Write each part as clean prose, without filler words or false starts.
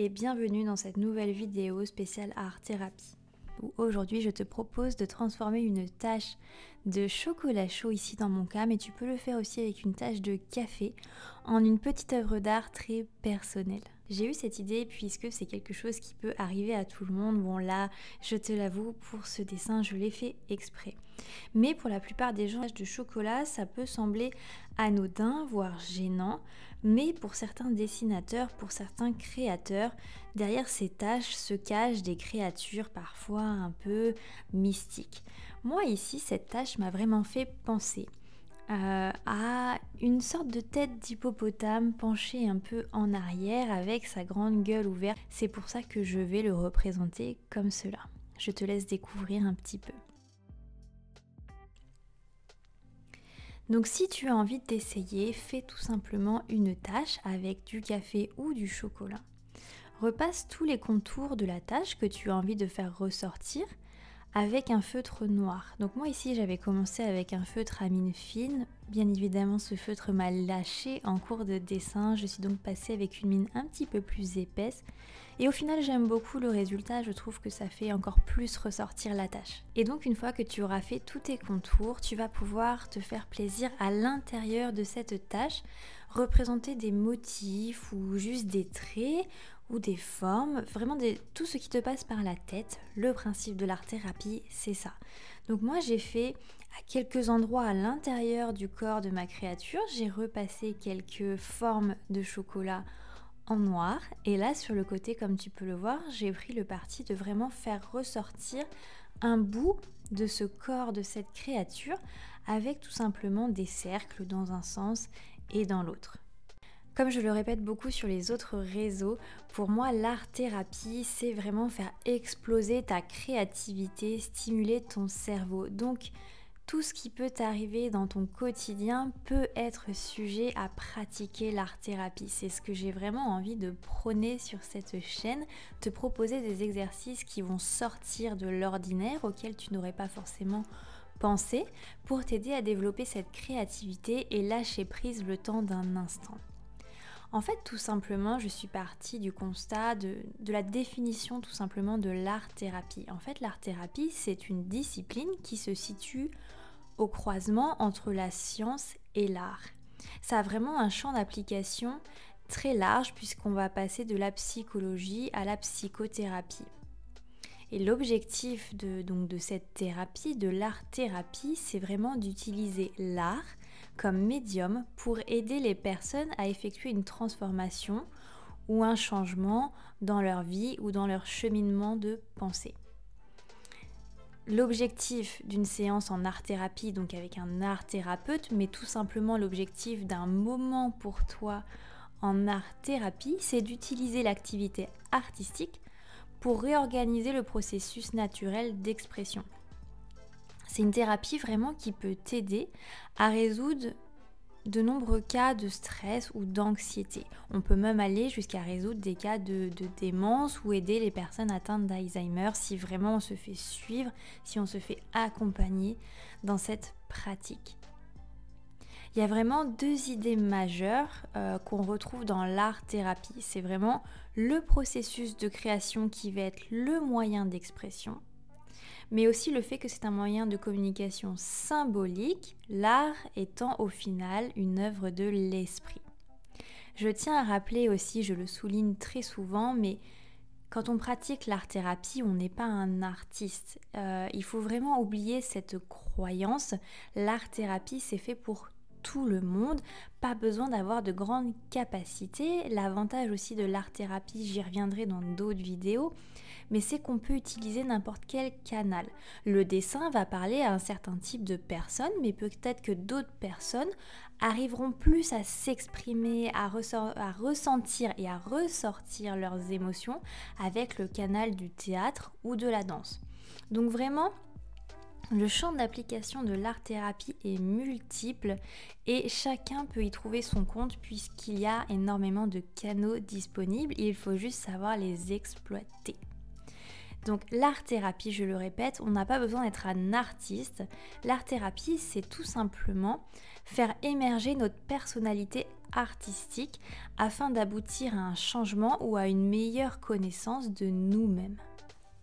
et bienvenue dans cette nouvelle vidéo spéciale art thérapie où aujourd'hui je te propose de transformer une tache de chocolat chaud ici dans mon cas, mais tu peux le faire aussi avec une tache de café en une petite œuvre d'art très personnelle. J'ai eu cette idée puisque c'est quelque chose qui peut arriver à tout le monde. Bon là, je te l'avoue, pour ce dessin, je l'ai fait exprès. Mais pour la plupart des gens, de chocolat, ça peut sembler anodin, voire gênant. Mais pour certains dessinateurs, pour certains créateurs, derrière ces taches se cachent des créatures parfois un peu mystiques. Moi ici, cette tache m'a vraiment fait penser à une sorte de tête d'hippopotame penchée un peu en arrière avec sa grande gueule ouverte. C'est pour ça que je vais le représenter comme cela. Je te laisse découvrir un petit peu. Donc si tu as envie d'essayer, fais tout simplement une tache avec du café ou du chocolat. Repasse tous les contours de la tache que tu as envie de faire ressortir avec un feutre noir. Donc moi ici j'avais commencé avec un feutre à mine fine. Bien évidemment ce feutre m'a lâché en cours de dessin. Je suis donc passée avec une mine un petit peu plus épaisse. Et au final j'aime beaucoup le résultat, je trouve que ça fait encore plus ressortir la tache. Et donc une fois que tu auras fait tous tes contours, tu vas pouvoir te faire plaisir à l'intérieur de cette tache, représenter des motifs ou juste des traits ou des formes, vraiment tout ce qui te passe par la tête. Le principe de l'art thérapie, c'est ça. Donc moi j'ai fait à quelques endroits à l'intérieur du corps de ma créature, j'ai repassé quelques formes de chocolat en noir et là sur le côté, comme tu peux le voir, j'ai pris le parti de vraiment faire ressortir un bout de ce corps de cette créature avec tout simplement des cercles dans un sens et dans l'autre. Comme je le répète beaucoup sur les autres réseaux, pour moi l'art thérapie c'est vraiment faire exploser ta créativité, stimuler ton cerveau. Donc tout ce qui peut t'arriver dans ton quotidien peut être sujet à pratiquer l'art thérapie. C'est ce que j'ai vraiment envie de prôner sur cette chaîne, te proposer des exercices qui vont sortir de l'ordinaire auquel tu n'aurais pas forcément pensé pour t'aider à développer cette créativité et lâcher prise le temps d'un instant. En fait, tout simplement, je suis partie du constat de la définition tout simplement de l'art-thérapie. En fait, l'art-thérapie, c'est une discipline qui se situe au croisement entre la science et l'art. Ça a vraiment un champ d'application très large puisqu'on va passer de la psychologie à la psychothérapie. Et l'objectif de cette thérapie, de l'art-thérapie, c'est vraiment d'utiliser l'art comme médium pour aider les personnes à effectuer une transformation ou un changement dans leur vie ou dans leur cheminement de pensée. L'objectif d'une séance en art-thérapie, donc avec un art-thérapeute, mais tout simplement l'objectif d'un moment pour toi en art-thérapie, c'est d'utiliser l'activité artistique pour réorganiser le processus naturel d'expression. C'est une thérapie vraiment qui peut t'aider à résoudre de nombreux cas de stress ou d'anxiété. On peut même aller jusqu'à résoudre des cas de démence ou aider les personnes atteintes d'Alzheimer si vraiment on se fait suivre, si on se fait accompagner dans cette pratique. Il y a vraiment deux idées majeures qu'on retrouve dans l'art-thérapie. C'est vraiment le processus de création qui va être le moyen d'expression, mais aussi le fait que c'est un moyen de communication symbolique, l'art étant au final une œuvre de l'esprit. Je tiens à rappeler aussi, je le souligne très souvent, mais quand on pratique l'art-thérapie, on n'est pas un artiste. Il faut vraiment oublier cette croyance. L'art-thérapie, c'est fait pour tout le monde, pas besoin d'avoir de grandes capacités. L'avantage aussi de l'art-thérapie, j'y reviendrai dans d'autres vidéos, mais c'est qu'on peut utiliser n'importe quel canal. Le dessin va parler à un certain type de personnes, mais peut-être que d'autres personnes arriveront plus à s'exprimer, à ressentir et à ressortir leurs émotions avec le canal du théâtre ou de la danse. Donc vraiment, le champ d'application de l'art-thérapie est multiple et chacun peut y trouver son compte puisqu'il y a énormément de canaux disponibles, il faut juste savoir les exploiter. Donc l'art-thérapie, je le répète, on n'a pas besoin d'être un artiste. L'art-thérapie, c'est tout simplement faire émerger notre personnalité artistique afin d'aboutir à un changement ou à une meilleure connaissance de nous-mêmes.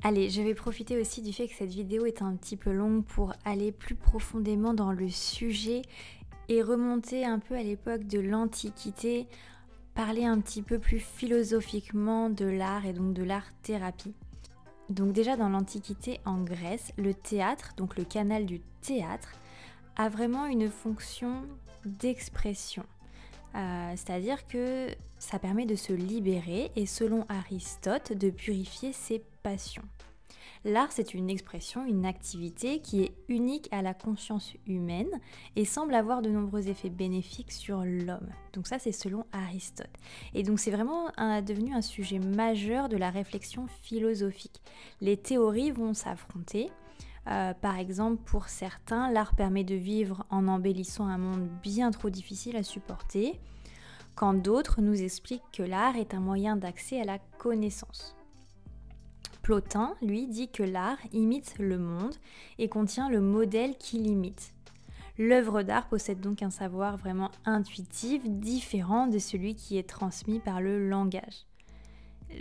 Allez, je vais profiter aussi du fait que cette vidéo est un petit peu longue pour aller plus profondément dans le sujet et remonter un peu à l'époque de l'Antiquité, parler un petit peu plus philosophiquement de l'art et donc de l'art-thérapie. Donc déjà dans l'Antiquité en Grèce, le théâtre, donc le canal du théâtre, a vraiment une fonction d'expression. C'est-à-dire que ça permet de se libérer et selon Aristote, de purifier ses passions. L'art, c'est une expression, une activité qui est unique à la conscience humaine et semble avoir de nombreux effets bénéfiques sur l'homme. Donc ça, c'est selon Aristote. Et donc c'est vraiment devenu un sujet majeur de la réflexion philosophique. Les théories vont s'affronter. Par exemple, pour certains, l'art permet de vivre en embellissant un monde bien trop difficile à supporter, quand d'autres nous expliquent que l'art est un moyen d'accès à la connaissance. Plotin, lui, dit que l'art imite le monde et contient le modèle qui l'imite. L'œuvre d'art possède donc un savoir vraiment intuitif, différent de celui qui est transmis par le langage.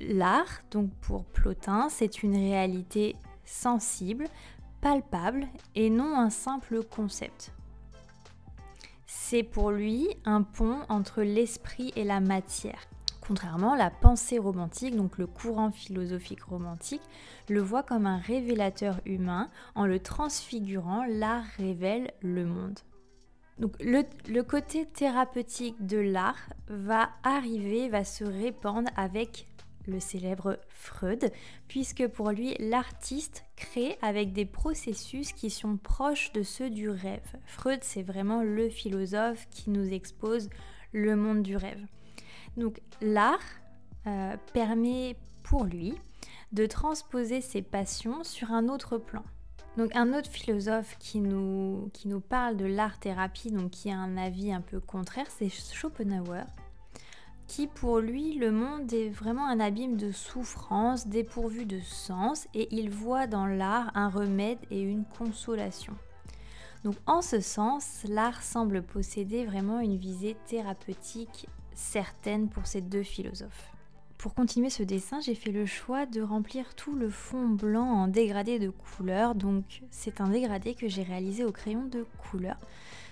L'art, donc pour Plotin, c'est une réalité sensible, palpable et non un simple concept. C'est pour lui un pont entre l'esprit et la matière. Contrairement, la pensée romantique, donc le courant philosophique romantique, le voit comme un révélateur humain. En le transfigurant, l'art révèle le monde. Donc le côté thérapeutique de l'art va se répandre avec le célèbre Freud, puisque pour lui, l'artiste crée avec des processus qui sont proches de ceux du rêve. Freud, c'est vraiment le philosophe qui nous expose le monde du rêve. Donc l'art permet pour lui de transposer ses passions sur un autre plan. Donc un autre philosophe qui nous parle de l'art-thérapie, donc qui a un avis un peu contraire, c'est Schopenhauer, qui pour lui, le monde est vraiment un abîme de souffrance, dépourvu de sens, et il voit dans l'art un remède et une consolation. Donc en ce sens, l'art semble posséder vraiment une visée thérapeutique certaine pour ces deux philosophes. Pour continuer ce dessin, j'ai fait le choix de remplir tout le fond blanc en dégradé de couleurs. Donc c'est un dégradé que j'ai réalisé au crayon de couleur.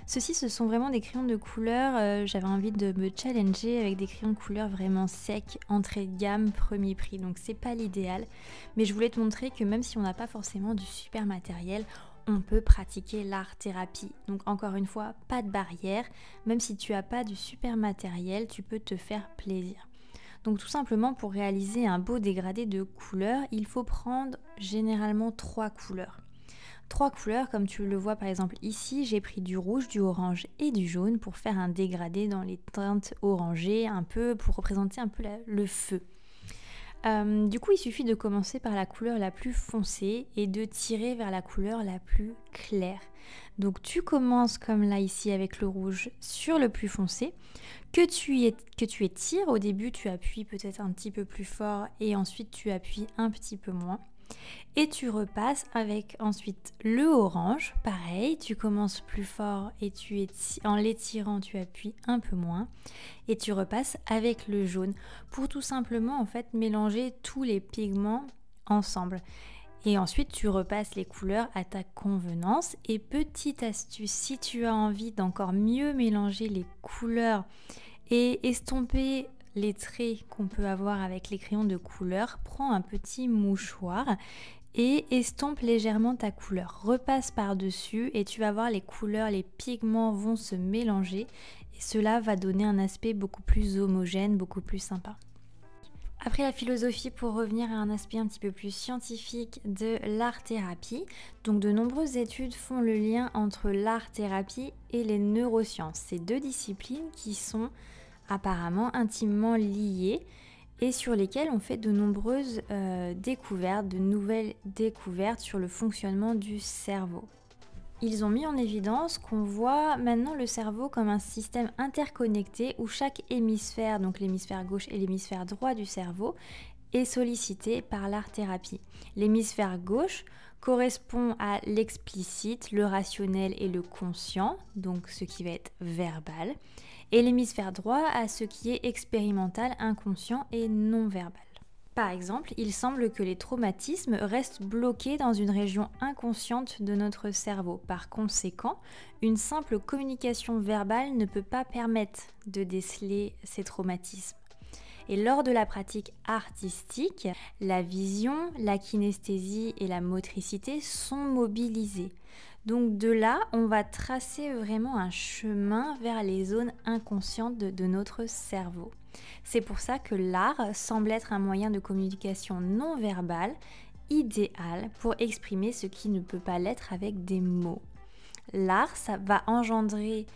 Ceux-ci, ce sont vraiment des crayons de couleur. J'avais envie de me challenger avec des crayons de couleur vraiment secs, entrée de gamme, premier prix. Donc c'est pas l'idéal, mais je voulais te montrer que même si on n'a pas forcément du super matériel, on peut pratiquer l'art-thérapie. Donc encore une fois, pas de barrière. Même si tu n'as pas du super matériel, tu peux te faire plaisir. Donc tout simplement, pour réaliser un beau dégradé de couleurs, il faut prendre généralement 3 couleurs. 3 couleurs, comme tu le vois par exemple ici, j'ai pris du rouge, du orange et du jaune pour faire un dégradé dans les teintes orangées, un peu pour représenter un peu le feu. Du coup, il suffit de commencer par la couleur la plus foncée et de tirer vers la couleur la plus claire. Donc tu commences comme là ici avec le rouge sur le plus foncé, que tu étires. Au début, tu appuies peut-être un petit peu plus fort et ensuite tu appuies un petit peu moins. Et tu repasses avec ensuite le orange, pareil, tu commences plus fort et en l'étirant tu appuies un peu moins et tu repasses avec le jaune pour tout simplement en fait mélanger tous les pigments ensemble. Et ensuite tu repasses les couleurs à ta convenance. Et petite astuce, si tu as envie d'encore mieux mélanger les couleurs et estomper les traits qu'on peut avoir avec les crayons de couleur, prends un petit mouchoir et estompe légèrement ta couleur. Repasse par-dessus et tu vas voir les couleurs, les pigments vont se mélanger et cela va donner un aspect beaucoup plus homogène, beaucoup plus sympa. Après la philosophie, pour revenir à un aspect un petit peu plus scientifique de l'art-thérapie, donc de nombreuses études font le lien entre l'art-thérapie et les neurosciences. Ces deux disciplines qui sont apparemment intimement liées et sur lesquelles on fait de nombreuses découvertes, de nouvelles découvertes sur le fonctionnement du cerveau. Ils ont mis en évidence qu'on voit maintenant le cerveau comme un système interconnecté où chaque hémisphère, donc l'hémisphère gauche et l'hémisphère droit du cerveau, est sollicité par l'art-thérapie. L'hémisphère gauche correspond à l'explicite, le rationnel et le conscient, donc ce qui va être verbal, et l'hémisphère droit à ce qui est expérimental, inconscient et non verbal. Par exemple, il semble que les traumatismes restent bloqués dans une région inconsciente de notre cerveau. Par conséquent, une simple communication verbale ne peut pas permettre de déceler ces traumatismes. Et lors de la pratique artistique, la vision, la kinesthésie et la motricité sont mobilisées. Donc de là, on va tracer vraiment un chemin vers les zones inconscientes de notre cerveau. C'est pour ça que l'art semble être un moyen de communication non verbale idéal pour exprimer ce qui ne peut pas l'être avec des mots. L'art, ça va engendrer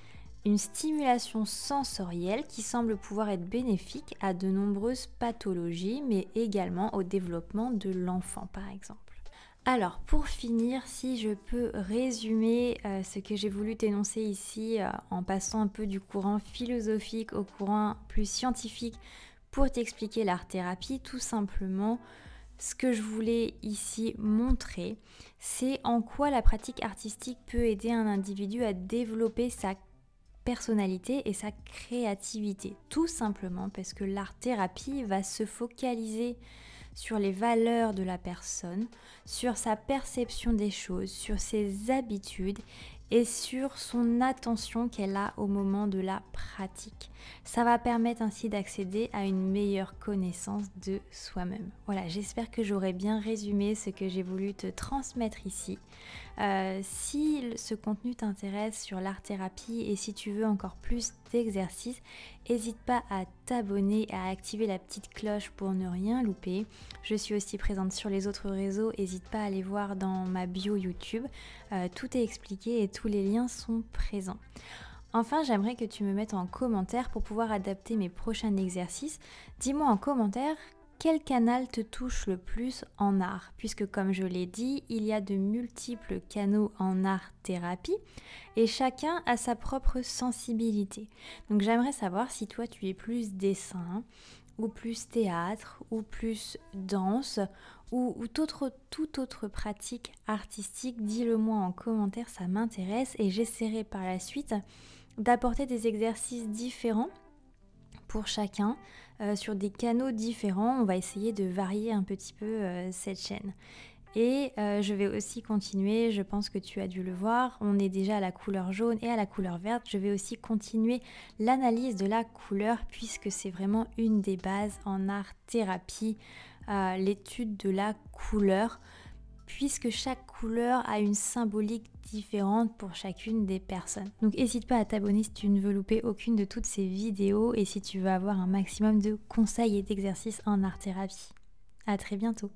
une stimulation sensorielle qui semble pouvoir être bénéfique à de nombreuses pathologies, mais également au développement de l'enfant, par exemple. Alors, pour finir, si je peux résumer ce que j'ai voulu t'énoncer ici en passant un peu du courant philosophique au courant plus scientifique pour t'expliquer l'art-thérapie, tout simplement, ce que je voulais ici montrer, c'est en quoi la pratique artistique peut aider un individu à développer sa personnalité et sa créativité. Tout simplement parce que l'art-thérapie va se focaliser sur les valeurs de la personne, sur sa perception des choses, sur ses habitudes et sur son attention qu'elle a au moment de la pratique. Ça va permettre ainsi d'accéder à une meilleure connaissance de soi-même. Voilà, j'espère que j'aurai bien résumé ce que j'ai voulu te transmettre ici. Si ce contenu t'intéresse sur l'art-thérapie et si tu veux encore plus d'exercices, n'hésite pas à t'abonner et à activer la petite cloche pour ne rien louper. Je suis aussi présente sur les autres réseaux, n'hésite pas à aller voir dans ma bio YouTube. Tout est expliqué et tous les liens sont présents. Enfin, j'aimerais que tu me mettes en commentaire pour pouvoir adapter mes prochains exercices. Dis-moi en commentaire quel canal te touche le plus en art, puisque comme je l'ai dit, il y a de multiples canaux en art-thérapie et chacun a sa propre sensibilité. Donc j'aimerais savoir si toi tu es plus dessin, ou plus théâtre, ou plus danse, ou toute autre pratique artistique. Dis-le moi en commentaire, ça m'intéresse et j'essaierai par la suite d'apporter des exercices différents pour chacun sur des canaux différents. On va essayer de varier un petit peu cette chaîne. Et je vais aussi continuer, je pense que tu as dû le voir, on est déjà à la couleur jaune et à la couleur verte. Je vais aussi continuer l'analyse de la couleur puisque c'est vraiment une des bases en art-thérapie, l'étude de la couleur, puisque chaque couleur a une symbolique différente pour chacune des personnes. Donc n'hésite pas à t'abonner si tu ne veux louper aucune de toutes ces vidéos et si tu veux avoir un maximum de conseils et d'exercices en art-thérapie. À très bientôt.